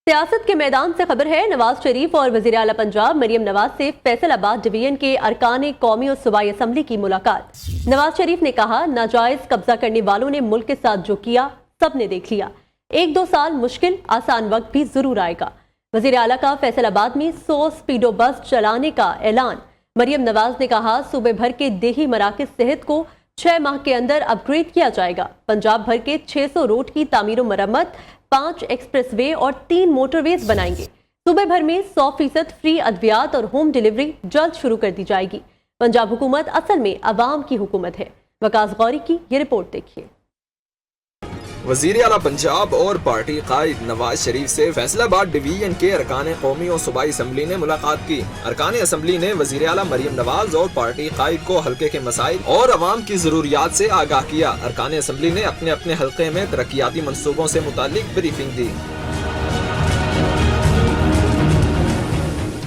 सियासत के मैदान से खबर है। नवाज शरीफ और वजीर आला पंजाब मरियम नवाज से फैसलाबाद डिवीजन के अरकान कौमी और सूबाई असम्बली की मुलाकात। नवाज शरीफ ने कहा, नाजायज कब्जा करने वालों ने मुल्क के साथ जो किया सब ने देख लिया। 1-2 साल मुश्किल, आसान वक्त भी जरूर आएगा। वजीर आला का फैसलाबाद में 100 स्पीडो बस चलाने का ऐलान। मरियम नवाज ने कहा, सूबे भर के देही मराकज सेहत को 6 माह के अंदर अपग्रेड किया जाएगा। पंजाब भर के 600 रोड की तामीर और मरम्मत, 5 एक्सप्रेसवे और 3 मोटरवेज बनाएंगे। सूबे भर में 100% फ्री अद्वियात और होम डिलीवरी जल्द शुरू कर दी जाएगी। पंजाब हुकूमत असल में अवाम की हुकूमत है। वकास गौरी की ये रिपोर्ट देखिए। वजीर आला पंजाब और पार्टी कायद नवाज शरीफ से फैसलाबाद डिवीजन के अरकान कौमी और सूबाई असम्बली ने मुलाकात की। अरकान असम्बली ने वजीर आला मरियम नवाज और पार्टी कायद को हल्के के मसाइल और अवाम की जरूरियात से आगाह किया। अरकान असम्बली ने अपने अपने हल्के में तरक्याती मनसूबों से मुतालिक ब्रीफिंग दी।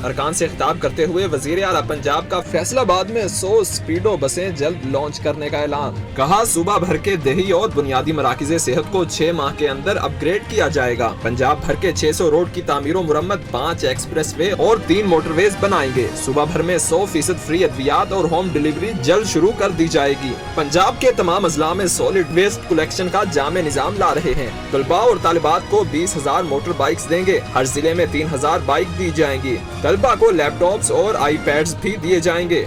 अरकान से खिताब करते हुए वजीर आला पंजाब का फैसलाबाद में 100 स्पीडो बसें जल्द लॉन्च करने का ऐलान। कहा, सूबा भर के देही और बुनियादी मराकिज़े सेहत को 6 माह के अंदर अपग्रेड किया जाएगा। पंजाब भर के 600 रोड की तामीर और मुरम्मत, 5 एक्सप्रेसवे और 3 मोटरवेज बनाएंगे। सूबा भर में 100% फ्री अद्वियात और होम डिलीवरी जल्द शुरू कर दी जाएगी। पंजाब के तमाम अजला में सॉलिड वेस्ट कलेक्शन का जामे निजाम ला रहे हैं। तलबा और तालिबात को 20,000 मोटर बाइक्स देंगे। हर जिले में 3,000 बाइक दी जाएंगी। तलबा को लैपटॉप्स और आईपैड्स भी दिए जाएंगे।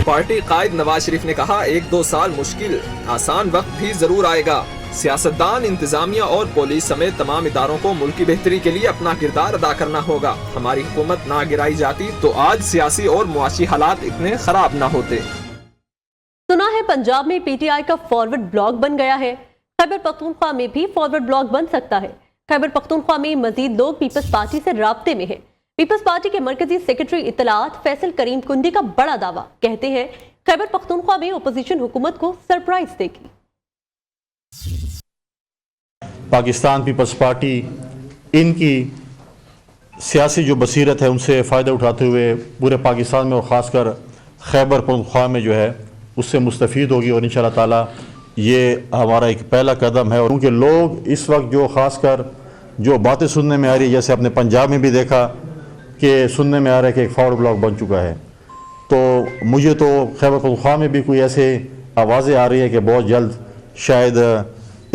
पार्टी कायद नवाज शरीफ ने कहा, 1-2 साल मुश्किल, आसान वक्त भी जरूर आएगा। सियासतदान, इंतजामिया और पुलिस समेत तमाम इदारों को मुल्क की बेहतरी के लिए अपना किरदार अदा करना होगा। हमारी हुकूमत ना गिराई जाती तो आज सियासी और मुआशी हालात इतने खराब ना होते। सुना है पंजाब में पीटीआई का फॉरवर्ड ब्लॉक बन गया है। खैबर पख्तूनख्वा में भी फॉरवर्ड ब्लॉक बन सकता है। खैबर पख्तूनख्वा में मजीद लोग पीपल्स पार्टी से राब्ते में है। पीपल्स पार्टी के मरकजी सेक्रेटरी इत्तलात फैसल करीम कुंडी का बड़ा दावा, कहते हैं खैबर पख्तूनख्वा में अपोजिशन हुकूमत को सरप्राइज देगी। पाकिस्तान पीपल्स पार्टी इनकी सियासी जो बसीरत है उनसे फ़ायदा उठाते हुए पूरे पाकिस्तान में और ख़ासकर खैबर पख्तूनख्वा में जो है उससे मुस्तफ़ीद होगी और इंशाअल्लाह ताला ये हमारा एक पहला कदम है। और उनके लोग इस वक्त जो ख़ासकर जो बातें सुनने में आ रही है, जैसे अपने पंजाब में भी देखा कि सुनने में आ रहा है कि एक फॉरवर्ड ब्लॉक बन चुका है, तो मुझे तो खैबर पख्तूनख्वा में भी कोई ऐसे आवाज़ें आ रही है कि बहुत जल्द शायद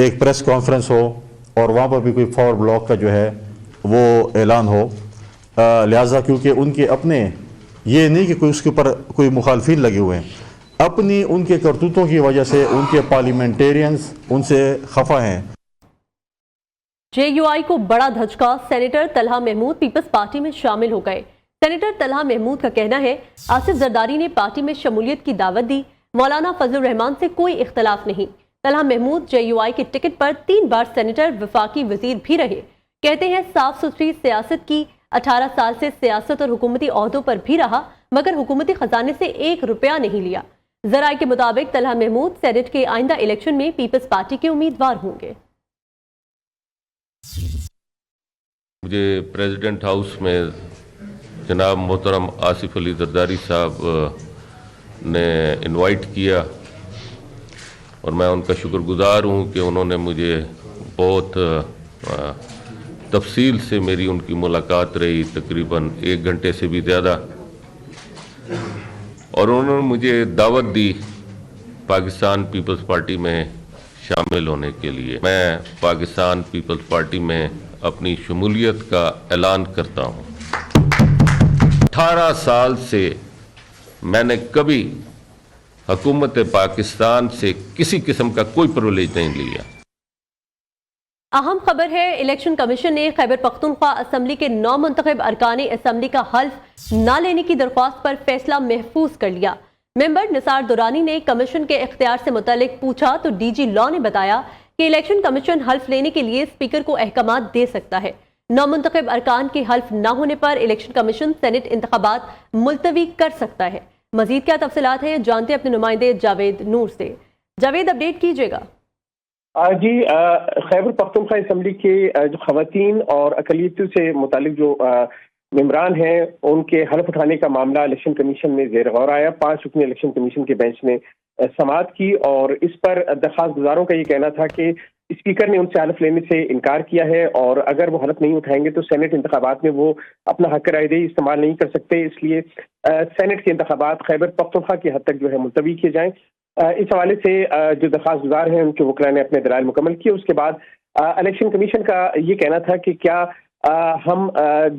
एक प्रेस कॉन्फ्रेंस हो और वहाँ पर भी कोई फॉरवर्ड ब्लॉक का जो है वो ऐलान हो। लिहाजा क्योंकि उनके अपने ये नहीं कि कोई उसके ऊपर कोई मुखालफिन लगे हुए हैं, अपनी उनके करतूतों की वजह से उनके पार्लियामेंटेरियंस उनसे खफा हैं। जेयूआई को बड़ा धचका, senator Talha Mahmood Peoples Party में शामिल हो गए। सेनेटर तलहा महमूद का कहना है, आसिफ जरदारी ने पार्टी में शमूलियत की दावत दी, मौलाना फजलुर रहमान से कोई इख्तलाफ नहीं। तलहा महमूद जेयूआई के टिकट पर 3 बार सेनेटर वफाकी वजीर भी रहे। कहते हैं साफ सुथरी सियासत की, 18 साल से सियासत और हुकूमती ओहदों पर भी रहा, मगर हुकूमती खजाने से 1 रुपया नहीं लिया। जराए के मुताबिक तलहा महमूद सेनेट के आइंदा इलेक्शन में पीपल्स पार्टी के उम्मीदवार होंगे। मुझे प्रेसिडेंट हाउस में जनाब मोहतरम आसिफ अली जरदारी साहब ने इनवाइट किया और मैं उनका शुक्रगुजार हूँ कि उन्होंने मुझे बहुत तफसील से मेरी उनकी मुलाकात रही, तकरीबन 1 घंटे से भी ज़्यादा, और उन्होंने मुझे दावत दी पाकिस्तान पीपल्स पार्टी में शामिल होने के लिए। मैं पाकिस्तान पीपल्स पार्टी में अपनी शमूलियत का ऐलान करता हूँ। 18 साल से मैंने कभी हुकूमत पाकिस्तान से किसी किस्म का कोई प्रिविलेज नहीं लिया। अहम खबर है, इलेक्शन कमीशन ने खैबर पख्तूनख्वा असम्बली के 9 मुंतखब अरकान असम्बली का हल्फ न लेने की दरख्वास्त पर फैसला महफूज कर लिया। मेंबर निसार दुरानी ने कमीशन के इख्तियार से मुतालिक पूछा तो डीजी लॉ ने बताया कि इलेक्शन कमीशन हल्फ लेने के लिए स्पीकर को अहकामात दे सकता है। 9 मुंतखब अरकान के हल्फ न होने पर इलेक्शन कमीशन सेनेट इंतखाबात मुलतवी कर सकता है। मजीद क्या तफसीलात हैं, जानते अपने नुमाइंदे जावेद नूर से। जावेद, अपडेट कीजिएगा। जी, खैबर पख्तूनख्वा असम्बली के जो खवातीन और अकलियतों से मुतालिक जो मेंबरान हैं उनके हल्फ उठाने का मामला इलेक्शन कमीशन में ज़ेर गौर आया। 5 रुकनी इलेक्शन कमीशन के बेंच ने समाअत की और इस पर दरख्वास्त गुजारों का ये कहना था कि स्पीकर ने उनसे हलफ लेने से इनकार किया है और अगर वो हलफ नहीं उठाएंगे तो सेनेट इंतखाबात में वो अपना हक रायदही इस्तेमाल नहीं कर सकते, इसलिए सेनेट के इंतखाबात खैबर पख्तूनख्वा की हद तक जो है मुलतवी किए जाएं। इस हवाले से जो दरख्वास्त गुजार हैं उनके वकला ने अपने दलाइल मुकम्मल किए। उसके बाद इलेक्शन कमीशन का ये कहना था कि क्या हम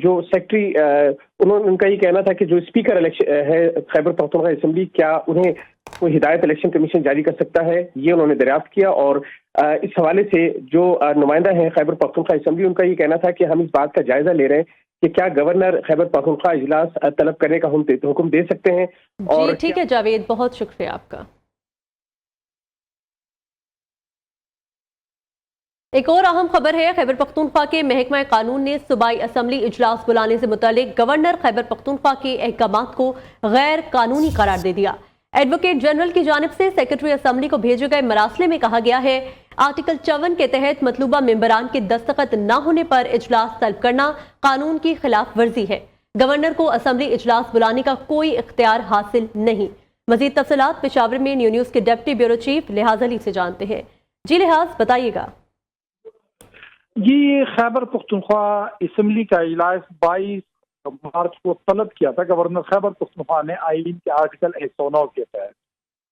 जो सेक्रेटरी उनका ये कहना था कि जो स्पीकर है खैबर पख्तूनख्वा असेंबली, क्या उन्हें कोई हिदायत इलेक्शन कमीशन जारी कर सकता है, ये उन्होंने दरियाफ्त किया। और इस हवाले से जो नुमाइंदा है खैबर पख्तूनख्वा असेंबली, उनका ये कहना था कि हम इस बात का जायजा ले रहे हैं कि क्या गवर्नर खैबर पख्तूनख्वा इजलास तलब करने का हुक्म दे सकते हैं। और जी ठीक है जावेद, बहुत शुक्रिया आपका। एक और अहम खबर है, खैबर पख्तूनख्वा के महकमा कानून ने सूबाई असम्बली इजलास बुलाने से मुतालिक गवर्नर खैबर पख्तूनख्वा के अहकामात को गैर कानूनी करार दे दिया। एडवोकेट जनरल की जानिब से सेक्रेटरी असम्बली को भेजे गए मरासले में कहा गया है, आर्टिकल 54 के तहत मतलूबा मेंबरान के दस्तखत न होने पर इजलास तलब करना कानून की खिलाफ वर्जी है। गवर्नर को असम्बली इजलास बुलाने का कोई इख्तियार हासिल नहीं। मजीद तफसीलात पेशावर में न्यू न्यूज़ के डिप्टी ब्यूरो चीफ लिहाज अली से जानते हैं। जी लिहाज, बताइएगा। जी, खैबर पख्तूनख्वा असम्बली का इजलास 22 मार्च को तलब किया था गवर्नर खैबर पख्तूनख्वा ने आईन के आर्टिकल 109 के तहत।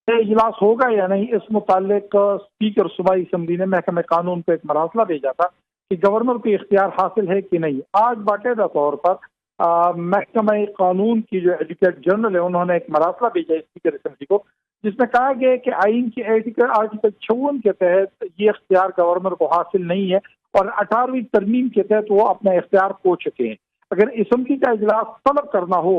इजलास होगा या नहीं, इस मुतालिक स्पीकर सूबाई असम्बली ने महकमे कानून को एक मरासला भेजा था कि गवर्नर को इख्तियार हासिल है कि नहीं। आज बाकायदा तौर पर महकमे कानून की जो एडवोकेट जनरल है उन्होंने एक मरासला भेजा स्पीकर असम्बली को, जिसमें कहा गया कि आईन के आर्टिकल 54 के तहत ये इख्तियार गवर्नर को हासिल नहीं है और 18वीं तरमीम के तहत वो अपना इख्तियार खो चुके हैं। अगर असम्बली का इजलास तलब करना हो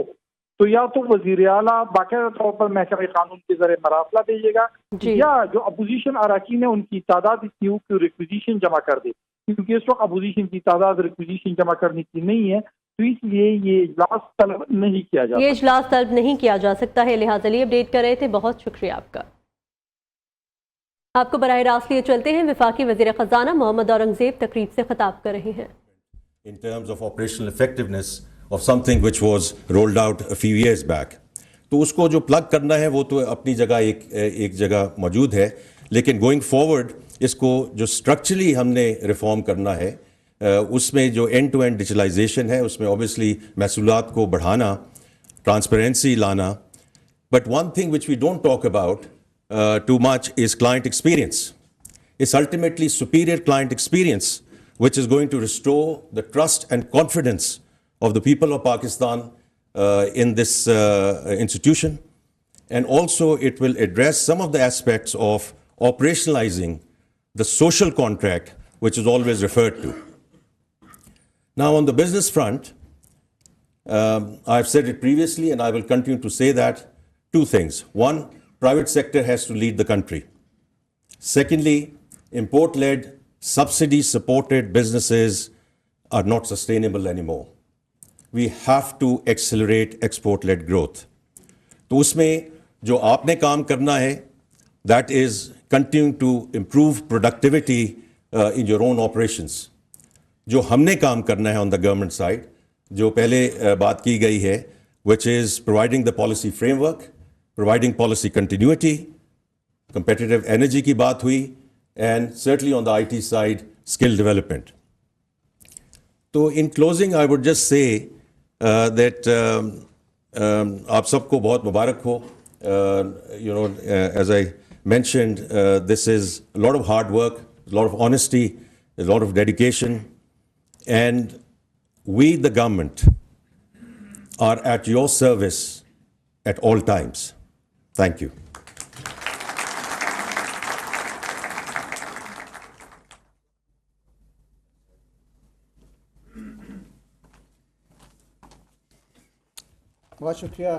तो या तो वजीर आला बाकायदा तौर पर महकमे कानून के जरिए मरासला भेजेगा या जो अपोजिशन अराकीन है उनकी तादाद इतनी हो कि रिक्विजिशन जमा कर दे, क्योंकि इस वक्त अपोजिशन की तादाद रिक्विजिशन जमा करने की नहीं है, तो इसलिए ये इजलास तलब नहीं किया जा ये इजलास तलब नहीं किया जा सकता है। लिहाज अली अपडेट कर रहे थे, बहुत शुक्रिया आपका। आपको बराह रास्त लिए चलते हैं, वफाकी वज़ीर ख़ज़ाना मोहम्मद औरंगज़ेब तकरीब से खिताब कर रहे हैं। In terms of operational effectiveness of something which was rolled out a few years back, तो उसको जो प्लग करना है वो तो अपनी जगह एक जगह मौजूद है, लेकिन गोइंग फॉरवर्ड इसको जो स्ट्रक्चरली हमने रिफॉर्म करना है उसमें जो एंड टू एंड डिजिटलाइजेशन है उसमें ऑब्वियसली महसूलात को बढ़ाना, ट्रांसपेरेंसी लाना, but one thing which we don't talk about too much is client experience. It's ultimately superior client experience which is going to restore the trust and confidence of the people of Pakistan in this institution, and also it will address some of the aspects of operationalizing the social contract which is always referred to. Now on the business front, I've said it previously and I will continue to say that two things. One, private sector has to lead the country. Secondly, import-led, subsidy-supported businesses are not sustainable anymore. We have to accelerate export-led growth. तो उसमें जो आपने काम करना है, that is continuing to improve productivity in your own operations. जो हमने काम करना है on the government side, जो पहले बात की गई है, which is providing the policy framework, providing policy continuity, competitive energy की बात हुई, and certainly on the IT side, skill development. So in closing, I would just say that आप सबको बहुत मुबारक हो. As I mentioned, this is a lot of hard work, a lot of honesty, a lot of dedication, and we, the government, are at your service at all times. Thank you. बहुत शुक्रिया।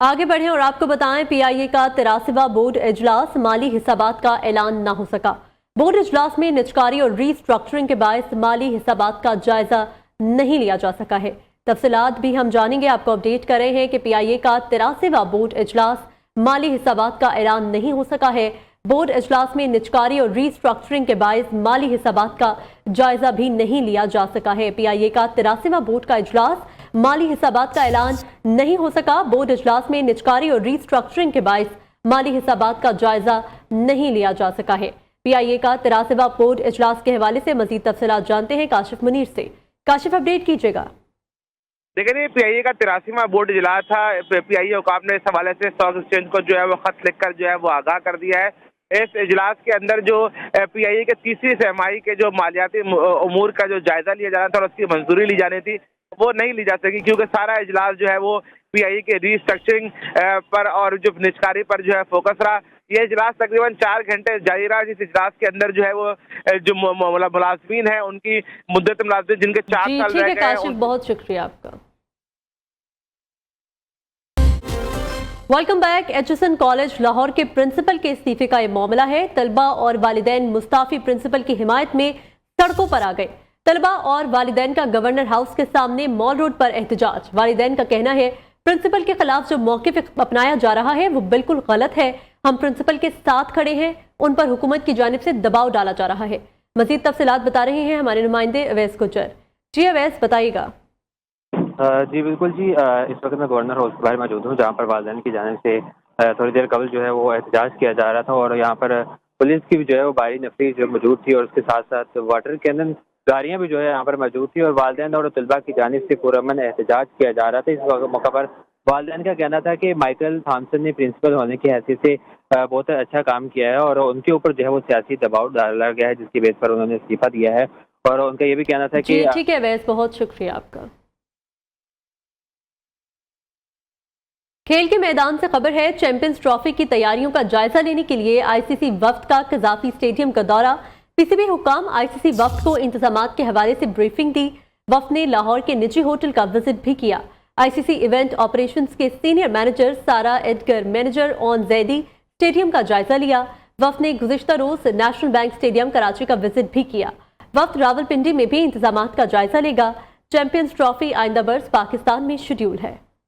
आगे बढ़ें और आपको बताएं, PIA का 83वां board इजलास, माली हिसाबात का ऐलान न हो सका। बोर्ड इजलास में निजकारी और रीस्ट्रक्चरिंग के बायस माली हिसाबात का जायजा नहीं लिया जा सका है। तफसीलात भी हम जानेंगे, आपको अपडेट कर रहे हैं कि PIA का 83वां बोर्ड इजलास, माली हिसाबात का ऐलान नहीं हो सका है। बोर्ड इजलास में निजकारी और रीस्ट्रक्चरिंग के बायस माली हिसाबात का जायजा भी नहीं लिया जा सका है। PIA का 83वां बोर्ड का इजलास, माली हिसाबात का ऐलान नहीं हो सका। बोर्ड इजलास में निजकारी और रीस्ट्रक्चरिंग के बायस माली हिसाबात का जायजा नहीं लिया जा सका है। PIA का 83वां बोर्ड इजलास के हवाले से मजीद तफसीलात जानते हैं काशिफ मुनीर से। काशिफ, अपडेट कीजिएगा। देखिए, PIA का 83वां बोर्ड इजलास था। PIA हुकाम ने इस हवाले से स्टॉक एक्सचेंज को जो है वो खत लिखकर जो है वो आगाह कर दिया है। इस इजलास के अंदर जो PIA के तीसरी सहमाही के जो मालियाती उमूर का जो जायजा लिया जाना था और उसकी मंजूरी ली जानी थी, वो नहीं ली जा सकी, क्योंकि सारा इजलास जो है वो PIA के रीस्ट्रक्चरिंग पर और जो निजकारी पर जो है फोकस रहा। ये इजलास तकरीबन 4 घंटे जारी रहा, जिस इजलास के अंदर जो है वो जो मुलाजमीन है उनकी मुद्दत मुलाजमीन जिनके 4 साल रह गए। काशिफ, बहुत शुक्रिया आपका। Welcome back. HSN college Lahore के प्रिंसिपल के इस्तीफे का ये मामला है। तलबा और वालिदैन मुस्ताफी प्रिंसिपल की हिमायत में सड़कों पर आ गए। तलबा और वालिदैन का गवर्नर हाउस के सामने मॉल रोड पर एहतजाज। वालिदैन का कहना है प्रिंसिपल के खिलाफ जो मौक़िफ़ अपनाया जा रहा है वो बिल्कुल गलत है। हम प्रिंसिपल के साथ खड़े हैं, उन पर हुकूमत की जानिब से दबाव डाला जा रहा है। मजीद तफसीलात बता रहे हैं हमारे नुमाइंदे अवैस गुजर। जी अवैस, बताइएगा। जी बिल्कुल जी, इस वक्त मैं गवर्नर हाउस के बाहर मौजूद हूँ, जहाँ पर वालिदैन की जानिब से थोड़ी देर कबल जो है वो एहतजाज किया जा रहा था और यहाँ पर पुलिस की भी जो है वो भारी नफरी जो मौजूद थी और उसके साथ साथ वाटर कैनन गाड़ियाँ भी जो है यहाँ पर मौजूद थी और वालिदैन और तलबा की जानिब से पुरअमन एहतजाज किया जा रहा था। इस मौका पर वालिदैन का कहना था कि माइकल थॉमसन ने प्रिंसिपल होने की हैसियत से बहुत अच्छा काम किया है और उनके ऊपर जो है वो सियासी दबाव डाला गया है, जिसकी बेस पर उन्होंने इस्तीफा दिया है। और उनका ये भी कहना था कि ठीक है अवैस, बहुत शुक्रिया आपका। खेल के मैदान से खबर है, चैंपियंस ट्रॉफी की तैयारियों का जायजा लेने के लिए ICC वफ्द का कज़ाफी स्टेडियम का दौरा। PCB हुकाम ICC वफ्द को इंतजामात के हवाले से ब्रीफिंग दी। वफ्द ने लाहौर के निजी होटल का विजिट भी किया। ICC इवेंट ऑपरेशंस के सीनियर मैनेजर सारा Edgar, manager on Zaidi stadium का जायजा लिया। वफ्द ने गुज़िश्ता रोज नेशनल बैंक स्टेडियम कराची का विजिट भी किया। वफ्द रावलपिंडी में भी इंतजामात का जायजा लेगा। चैंपियंस ट्रॉफी आइंदा बरस पाकिस्तान में शेड्यूल है।